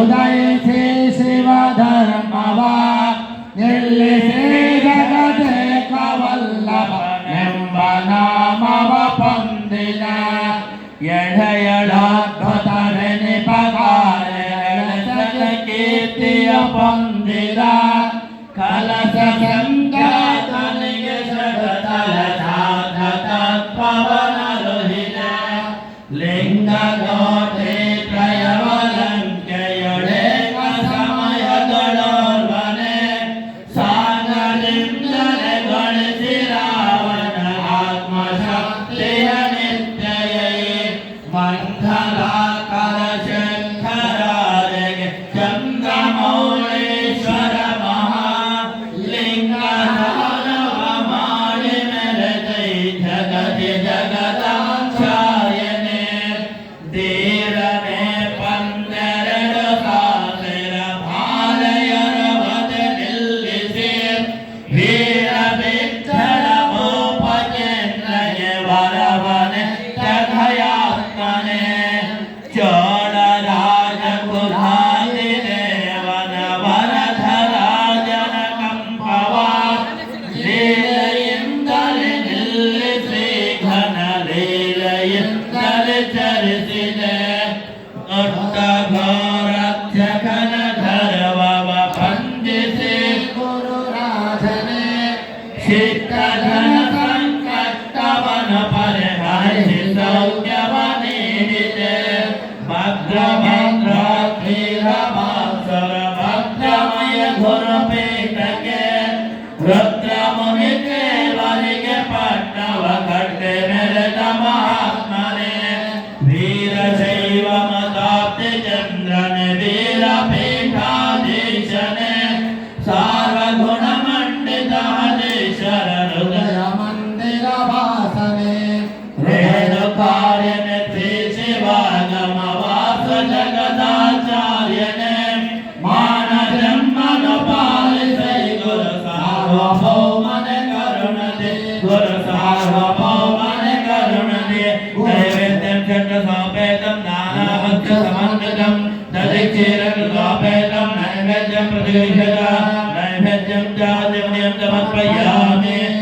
ಉದಯಿಸಿ ಶಿವ ಧರ್ಮವ ನಿಲ್ಲಿಸಿ ಜಗದೇ ಕವಲ್ಲಭನೆಂಬ ನಾಮವ ಪೊಂದಿದ ಎಳೆಯಳಾದ್ಭುತರೆ ನಿಪಗಾರ ಕೀರ್ತಿಯ ಪೊಂದಿದ ಕಲಸ ಸಂಖ್ಯಾತನಿಗೆ ಸಡತಲ ಸಾಧಕತ್ವವನ ರುಹಿದ ಲಿಂಗ ಗೋಟೆ ತ್ರಯವಲಂಕೆಯೊಡೆಗ ಸಮಯದೊಳೋರ್ವನೆ ಸಾಗರಿಂದಲೇ ಗೊಳಿಸಿ ರಾವಣ ಆತ್ಮಶಕ್ತಿಯ ನಿತ್ಯಯೇ ಮಂಥಲಾಕರ ಶಂಕರಾರೆಗೆ ಚಂದ್ರಮೌಳೇಶ್ವರ ಮಹಾಲಿಂಗನವ ಮಾಡಿ ಮೆರೆದೈ ಜಗತಿ ಜಗದಾಚಾರ್ಯನೇ ಧೀರನೇ ಪನ್ನೆರಡು ಸಾವಿರ ಮಾಲೆಯರವದೆ ನಿಲ್ಲಿಸಿ ವೀರ ವಿಠಲ ಭೂಪಚೇಂದ್ರಗೆ ವರವನೆ ತಥಯಾತ್ಮನೆ ಚೋಳ ರಾಜ ಕುಲಾದಿ ದೇವನ ವರಧರಾಜನ ಕಂಪವ ಲೀಲೆಯಿಂದಲೇ ನಿಲ್ಲಿಸಿ ಘನ ಲೀಲೆಯಿಂದಲೇ ಚರಿಸಿದೆ ದೊಡ್ಡ ಘೋರಕ್ಷಕನ ಗರ್ವವ ಭಂಜಿಸಿ ಗುರುರಾಧನೆ ಶಿಷ್ಟಧನ ಸಂಕಷ್ಟವನ ಪರಿಹರಿಸಿ ಸೌಖ್ಯವ ನೀಡಿದೆ ಭದ್ರ ಭದ್ರ ಧೀರ ಮಾಸರ ಭದ್ರಮಯ ಗುರುಪೀಠಕ್ಕೆ ರುದ್ರ ಮುನಿ ದೇವರಿಗೆ ಪಟ್ಟವ ಕಟ್ಟೆ ಮೆರೆದ ಮಹಾತ್ಮನೇ ವೀರಶೈವ ಮತಾಬ್ಧಿ ಚಂದ್ರನೆ ವೀರ ಪೀಠಾಧೀಶನೆ ಸಾರ್ವಗುಣ ಮಂಡಿತ ಹರೀಶ್ವರ ಹೃದಯ ಮಂದಿರ ವಾಸನೆ ರೇಣು ಕಾರ್ಯನೆ ಶಿವಾಗಮ ವಾಸ ಜಗದಾ